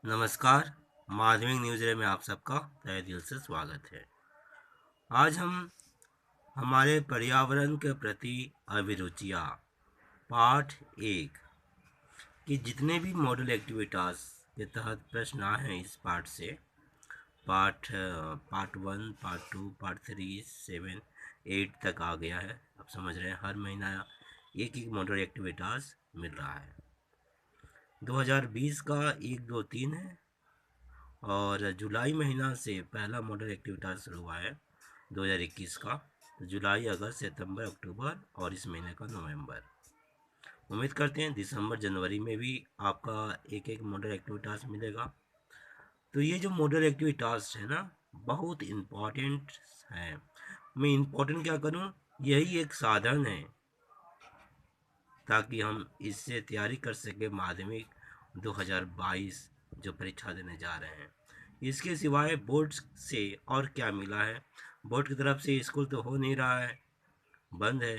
नमस्कार। माध्यमिक न्यूज़ रे में आप सबका तहे दिल से स्वागत है। आज हम हमारे पर्यावरण के प्रति अभिरुचियाँ पाठ 1 की जितने भी मॉडल एक्टिविटीज़ के तहत प्रश्न आए हैं इस पाठ से पार्ट 1, पार्ट 2, पार्ट 3, 7, 8 तक आ गया है। आप समझ रहे हैं, हर महीना एक एक मॉडल एक्टिविटीज़ मिल रहा है। 2020 का 1, 2, 3 है और जुलाई महीना से पहला मॉडल एक्टिविटी शुरू हुआ है 2021 का। तो जुलाई, अगस्त, सितंबर, अक्टूबर और इस महीने का नवंबर। उम्मीद करते हैं दिसंबर, जनवरी में भी आपका एक एक मॉडल एक्टिविटीज़ मिलेगा। तो ये जो मॉडल एक्टिविटीज़ है ना, बहुत इम्पॉर्टेंट है। मैं इम्पोर्टेंट क्या करूँ, यही एक साधन है ताकि हम इससे तैयारी कर सकें माध्यमिक 2022 जो परीक्षा देने जा रहे हैं। इसके सिवाय बोर्ड से और क्या मिला है? बोर्ड की तरफ से स्कूल तो हो नहीं रहा है, बंद है।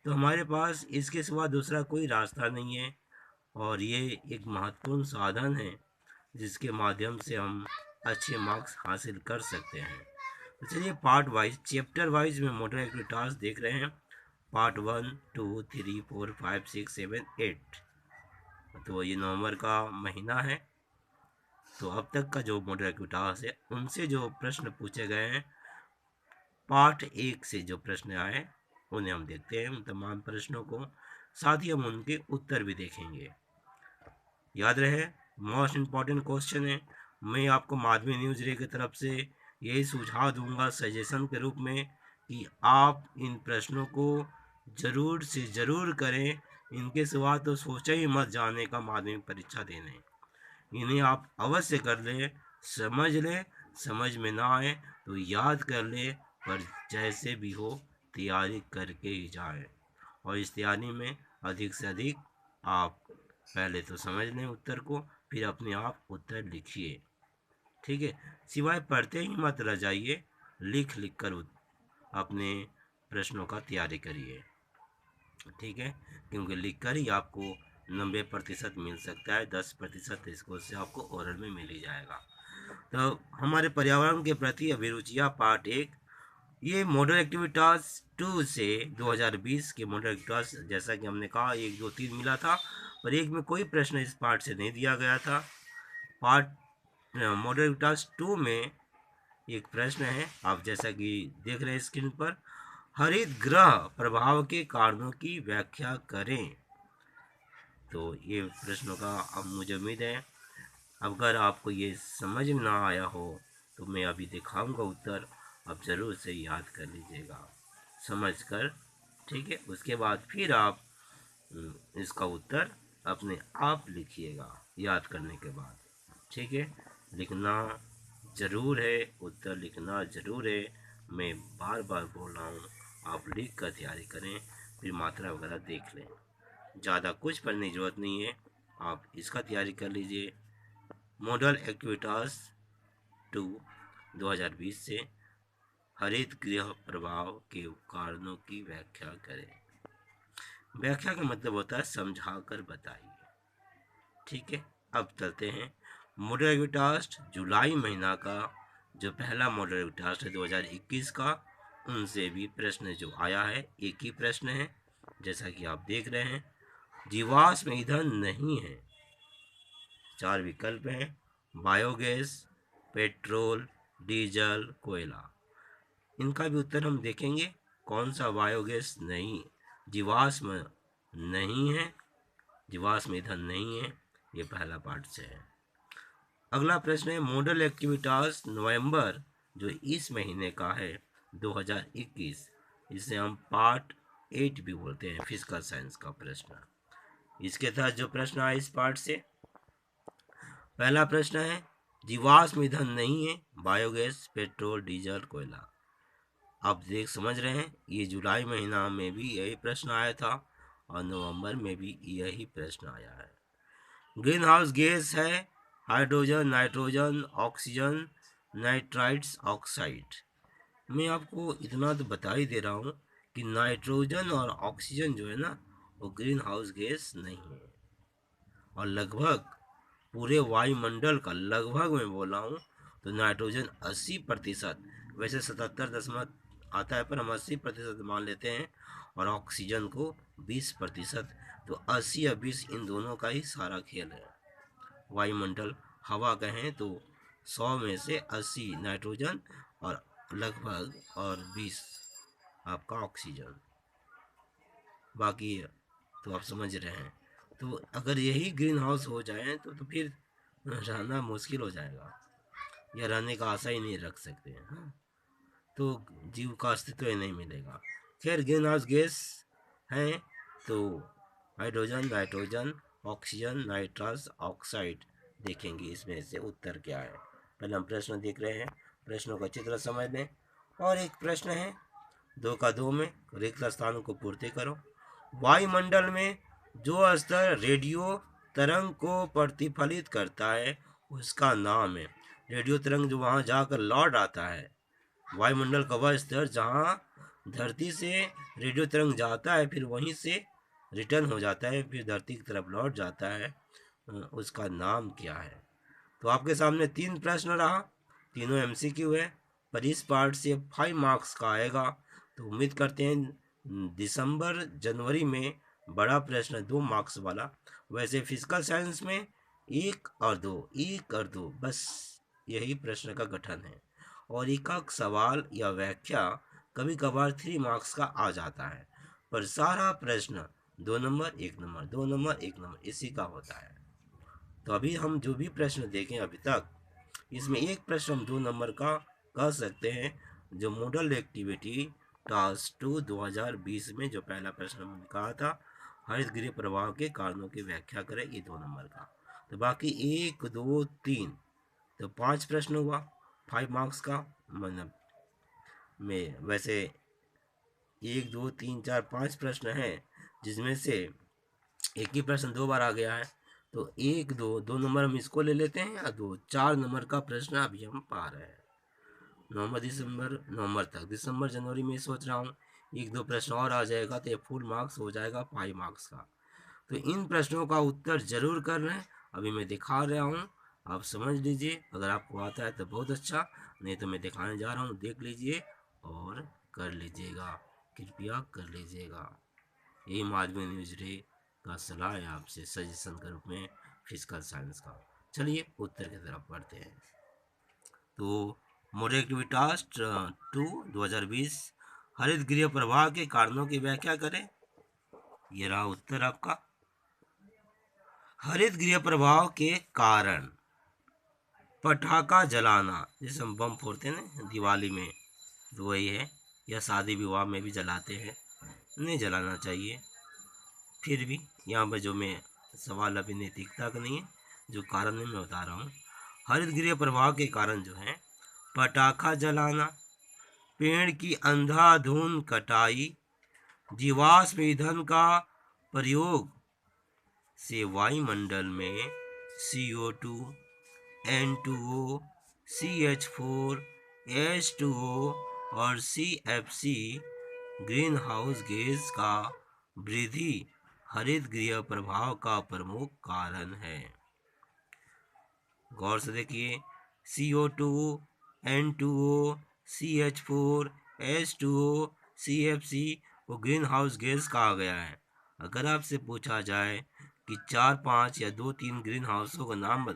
तो हमारे पास इसके सिवा दूसरा कोई रास्ता नहीं है और ये एक महत्वपूर्ण साधन है जिसके माध्यम से हम अच्छे मार्क्स हासिल कर सकते हैं। तो चलिए पार्ट वाइज, चैप्टर वाइज में मॉडल एक्टिविटीज देख रहे हैं। पार्ट 1, 2, 3, 4, 5, 6, 7, 8। तो ये नवंबर का महीना है। तो अब तक का जो मॉडल एक्टिविटीज है उनसे जो प्रश्न पूछे गए हैं, पार्ट 1 से जो प्रश्न आए उन्हें हम देखते हैं, उन तमाम प्रश्नों को। साथ ही हम उनके उत्तर भी देखेंगे। याद रहे, मोस्ट इम्पॉर्टेंट क्वेश्चन है। मैं आपको माध्यमिक न्यूज़ रे की तरफ से यही सुझाव दूंगा सजेशन के रूप में कि आप इन प्रश्नों को ज़रूर से ज़रूर करें। इनके सिवा तो सोचा ही मत जाने का माध्यमिक परीक्षा देने। इन्हें आप अवश्य कर लें, समझ लें। समझ में ना आए तो याद कर लें, पर जैसे भी हो तैयारी करके ही जाएं। और इस तैयारी में अधिक से अधिक आप पहले तो समझ लें उत्तर को, फिर अपने आप उत्तर लिखिए। ठीक है, सिवाय पढ़ते ही मत रह जाइए, लिख लिख कर अपने प्रश्नों का तैयारी करिए। ठीक है, क्योंकि लिख कर ही आपको 90% मिल सकता है। 10% इसको से आपको ओरल में मिल ही जाएगा। तो हमारे पर्यावरण के प्रति अभिरुचियाँ पार्ट 1, ये मॉडल एक्टिविटीज 2 से 2020 के मॉडल एक्टिविटीज, जैसा कि हमने कहा 1, 2, 3 मिला था, पर एक में कोई प्रश्न इस पार्ट से नहीं दिया गया था। पार्ट मॉडल एक्टिविटीज 2 में एक प्रश्न है, आप जैसा कि देख रहे हैं स्क्रीन पर, हरित ग्रह प्रभाव के कारणों की व्याख्या करें। तो ये प्रश्नों का अब मुझे उम्मीद है अगर आपको ये समझ में ना आया हो तो मैं अभी दिखाऊंगा उत्तर, आप ज़रूर से याद कर लीजिएगा समझ कर। ठीक है, उसके बाद फिर आप इसका उत्तर अपने आप लिखिएगा याद करने के बाद। ठीक है, लिखना ज़रूर है, उत्तर लिखना ज़रूर है। मैं बार बार बोल रहा हूँ, आप लिख कर तैयारी करें, फिर मात्रा वगैरह देख लें। ज़्यादा कुछ पढ़ने की ज़रूरत नहीं है, आप इसका तैयारी कर लीजिए। मॉडल एक्टिविटीज़ 2 2020 से हरित गृह प्रभाव के कारणों की व्याख्या करें। व्याख्या का मतलब होता है समझा कर बताइए। ठीक है, अब चलते हैं मॉडल एक्टिविटीज जुलाई महीना का जो पहला मॉडल एक्टिविटीज है 2021 का, उनसे भी प्रश्न जो आया है एक ही प्रश्न है, जैसा कि आप देख रहे हैं। जीवाश्म ईंधन नहीं है, 4 विकल्प हैं, बायोगैस, पेट्रोल, डीजल, कोयला। इनका भी उत्तर हम देखेंगे। कौन सा बायोगैस नहीं, जीवाश्म नहीं है, जीवाश्म ईंधन नहीं है, ये पहला पार्ट से है। अगला प्रश्न है मॉडल एक्टिविटीज नवंबर जो इस महीने का है 2021, इसे हम पार्ट 8 भी बोलते हैं, फिजिकल साइंस का प्रश्न। इसके तहत जो प्रश्न आए इस पार्ट से, पहला प्रश्न है जीवाश्म ईंधन नहीं है, बायोगैस, पेट्रोल, डीजल, कोयला। आप देख समझ रहे हैं, ये जुलाई महीना में भी यही प्रश्न आया था और नवंबर में भी यही प्रश्न आया है। ग्रीन हाउस गैस है hydrogen, nitrogen, oxygen, nitrites oxide. मैं आपको इतना तो बता ही दे रहा हूँ कि नाइट्रोजन और ऑक्सीजन जो है ना, वो ग्रीन हाउस गैस नहीं है। और लगभग पूरे वायुमंडल का लगभग मैं बोला हूँ तो नाइट्रोजन 80%, वैसे 77 आता है पर हम 80% मान लेते हैं, और ऑक्सीजन को 20%। तो 80 या 20 इन दोनों का ही सारा खेल है। वायुमंडल हवा कहें तो 100 में से 80 नाइट्रोजन और लगभग और 20 आपका ऑक्सीजन, बाकी तो आप समझ रहे हैं। तो अगर यही ग्रीन हाउस हो जाए तो फिर रहना मुश्किल हो जाएगा, या रहने का आशा ही नहीं रख सकते हैं। हाँ? तो जीव का अस्तित्व ही नहीं मिलेगा। खैर ग्रीन हाउस गैस हैं तो hydrogen, nitrogen, oxygen, nitrous oxide. देखेंगे इसमें से उत्तर क्या है। पहले हम प्रश्न देख रहे हैं, प्रश्नों का चित्र समझ लें। और एक प्रश्न है 2 का 2 में, रिक्त स्थानों को पूर्ति करो। वायुमंडल में जो स्तर रेडियो तरंग को प्रतिफलित करता है उसका नाम है। रेडियो तरंग जो वहाँ जाकर लौट आता है, वायुमंडल का वह स्तर जहाँ धरती से रेडियो तरंग जाता है फिर वहीं से रिटर्न हो जाता है, फिर धरती की तरफ लौट जाता है, उसका नाम क्या है। तो आपके सामने 3 प्रश्न रहा, तीनों एमसीक्यू है, पर इस पार्ट से 5 मार्क्स का आएगा। तो उम्मीद करते हैं दिसंबर जनवरी में बड़ा प्रश्न 2 मार्क्स वाला। वैसे फिजिकल साइंस में 1 और 2 बस यही प्रश्न का गठन है, और एक सवाल या व्याख्या कभी कभार 3 मार्क्स का आ जाता है, पर सारा प्रश्न 2 नंबर 1 नंबर 2 नंबर 1 नंबर इसी का होता है। तो अभी हम जो भी प्रश्न देखें अभी तक, इसमें एक प्रश्न हम 2 नंबर का कह सकते हैं, जो मॉडल एक्टिविटी टास्क 2 2020 में जो पहला प्रश्न हमने कहा था, हरित गृह प्रवाह के कारणों की व्याख्या करें, ये 2 नंबर का। तो बाकी 1 2 3 तो 5 प्रश्न हुआ 5 मार्क्स का, मतलब में वैसे 1 2 3 4 5 प्रश्न हैं, जिसमें से एक ही प्रश्न 2 बार आ गया है। तो 1 2 2 नंबर हम इसको ले लेते हैं, या 2 4 नंबर का प्रश्न अभी हम पा रहे हैं। नवंबर तक, दिसंबर जनवरी में सोच रहा हूँ 1 2 प्रश्न और आ जाएगा तो ये फुल मार्क्स हो जाएगा 5 मार्क्स का। तो इन प्रश्नों का उत्तर जरूर कर रहे हैं, अभी मैं दिखा रहा हूँ, आप समझ लीजिए। अगर आपको आता है तो बहुत अच्छा, नहीं तो मैं दिखाने जा रहा हूँ, देख लीजिए और कर लीजिएगा, कृपया कर लीजिएगा। यही माधवी न्यूज डे का सलाह है आपसे, सजेशन के रूप में फिजिकल साइंस का। चलिए उत्तर की तरफ बढ़ते हैं। तो मॉडल एक्टिविटी टास्क 2 2020, हरित गृह प्रवाह के कारणों की व्याख्या करें। ये रहा उत्तर आपका। हरित गृह प्रभाव के कारण पटाखा जलाना, जैसे हम बम फोड़ते हैं ना दिवाली में, तो वही है, या शादी विवाह में भी जलाते हैं, नहीं जलाना चाहिए। फिर भी यहाँ पर जो मैं सवाल अभी नैतिकता का नहीं है, जो कारण है मैं बता रहा हूँ। हरित गृह प्रभाव के कारण जो है पटाखा जलाना, पेड़ की अंधाधुंध कटाई, जीवाश्म ईंधन का प्रयोग से वायुमंडल में CO2, N2O, CH4, H2O और CFC ग्रीन हाउस गैस का वृद्धि हरित गृह प्रभाव का प्रमुख कारण है। गौर से देखिए, CO2, N2O, CH4, H2O, CFC को ग्रीन हाउस गैस कहा गया है। अगर आपसे पूछा जाए कि 4 5 या 2 3 ग्रीन हाउसों का नाम,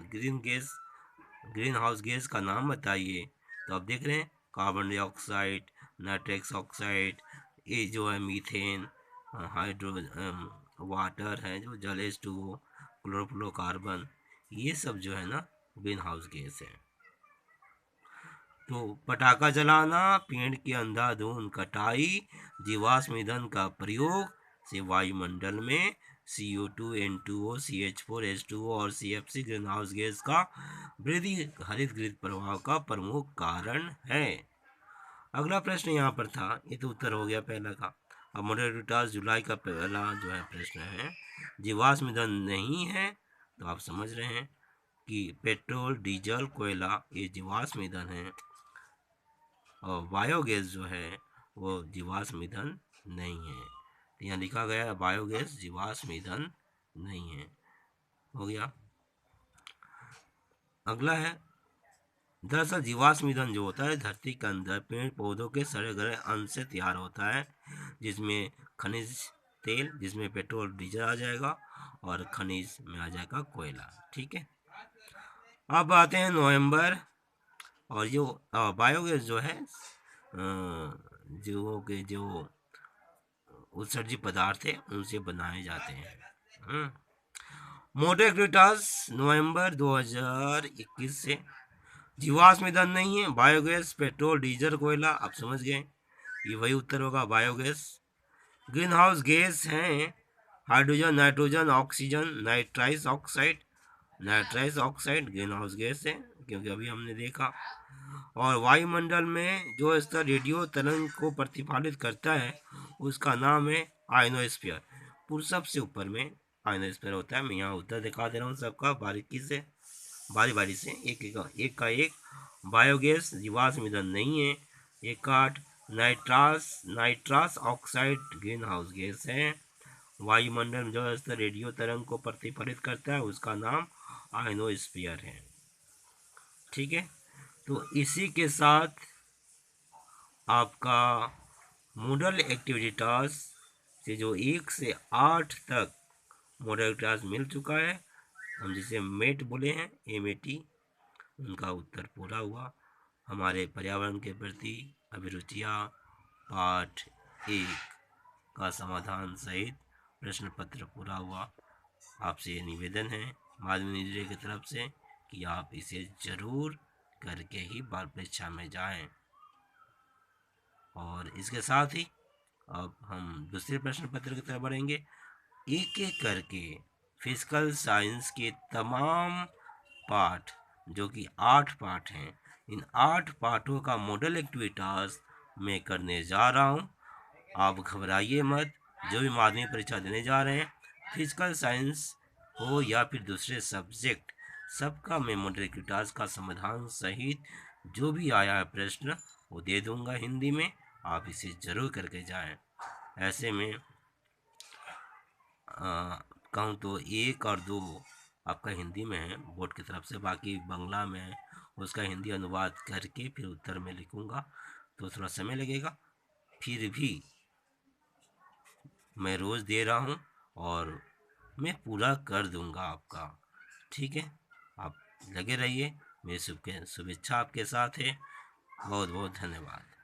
ग्रीन हाउस गैस का नाम बताइए, तो आप देख रहे हैं कार्बन डाइऑक्साइड, नाइट्रस ऑक्साइड, ये जो है मीथेन, हाइड्रो वाटर है जो जल H2O, क्लोरोफ्लोरोकार्बन, ये सब जो है ना ग्रीन हाउस गैस है। तो पटाखा जलाना, पेड़ की अंधाधुंध कटाई, जीवाश्म ईंधन का प्रयोग से वायुमंडल में CO2, N2O, CH4, H2O और CFC ग्रीन हाउस गैस का वृद्धि हरित गृह प्रभाव का प्रमुख कारण है। अगला प्रश्न यहाँ पर था, ये तो उत्तर हो गया पहला का। अब मॉडल टास्क जुलाई का पहला जो है प्रश्न है, जीवाश्म ईंधन नहीं है, तो आप समझ रहे हैं कि पेट्रोल, डीजल, कोयला ये जीवाश्म ईंधन है, और बायोगैस जो है वो जीवाश्म ईंधन नहीं है। तो यहाँ लिखा गया है बायोगैस जीवाश्म ईंधन नहीं है। हो गया। अगला है, दरअसल जीवाश्म ईंधन जो होता है धरती के अंदर पेड़ पौधों के सड़े गले अन्न से तैयार होता है, जिसमें खनिज तेल, जिसमें पेट्रोल डीजल आ जाएगा, और खनिज में आ जाएगा कोयला। ठीक है, अब आते हैं नवंबर, और जो बायोगैस जो है जो उत्सर्जित पदार्थ है उनसे बनाए जाते हैं। मोटर एक्टिविटास नवंबर 2021 से जीवाश्म ईंधन नहीं है, बायोगैस, पेट्रोल, डीजल, कोयला। आप समझ गए, ये वही उत्तर होगा, बायोगैस। ग्रीन हाउस गैस हैं hydrogen, nitrogen, oxygen, nitrous oxide green house gas है, क्योंकि अभी हमने देखा। और वायुमंडल में जो स्तर रेडियो तरंग को प्रतिफलित करता है उसका नाम है आयनोस्फीयर। पूरे सबसे ऊपर में आयनोस्फीयर होता है। मैं यहाँ उत्तर दिखा दे रहा हूँ सबका बारीकी से, बारी बारी से, एक का एक। बायोगैस जीवाश्म ईंधन नहीं है, 1 nitrous oxide green house gas है। वायुमंडल में जो स्तर रेडियो तरंग को प्रतिफलित करता है उसका नाम आयनोस्फीयर है। ठीक है, तो इसी के साथ आपका मॉडल एक्टिविटी टास्क से जो 1 से 8 तक मॉडल टास्क मिल चुका है, हम जिसे मेट बोले हैं, MAT, उनका उत्तर पूरा हुआ। हमारे पर्यावरण के प्रति अभिरुचियाँ पाठ 1 का समाधान सहित प्रश्न पत्र पूरा हुआ। आपसे निवेदन है माध्यमिक निदेशालय की तरफ से कि आप इसे जरूर करके ही बाल परीक्षा में जाएं। और इसके साथ ही अब हम दूसरे प्रश्न पत्र की तरफ बढ़ेंगे। एक एक करके फिजिकल साइंस के तमाम पाठ, जो कि 8 पाठ हैं, इन 8 पाठों का मॉडल एक्टिविटीज मैं करने जा रहा हूँ। आप घबराइए मत, जो भी माध्यमिक परीक्षा देने जा रहे हैं, फिजिकल साइंस हो या फिर दूसरे सब्जेक्ट, सबका मैं मॉडल एक्टिविटीज का समाधान सहित जो भी आया है प्रश्न वो दे दूंगा हिंदी में। आप इसे जरूर करके जाएं। ऐसे में कहूँ तो 1 और 2 आपका हिंदी में है बोर्ड की तरफ से, बाकी बांग्ला में है, उसका हिंदी अनुवाद करके फिर उत्तर में लिखूंगा तो थोड़ा समय लगेगा। फिर भी मैं रोज़ दे रहा हूँ और मैं पूरा कर दूंगा आपका। ठीक है, आप लगे रहिए, मेरी शुभेच्छा आपके साथ है। बहुत बहुत धन्यवाद।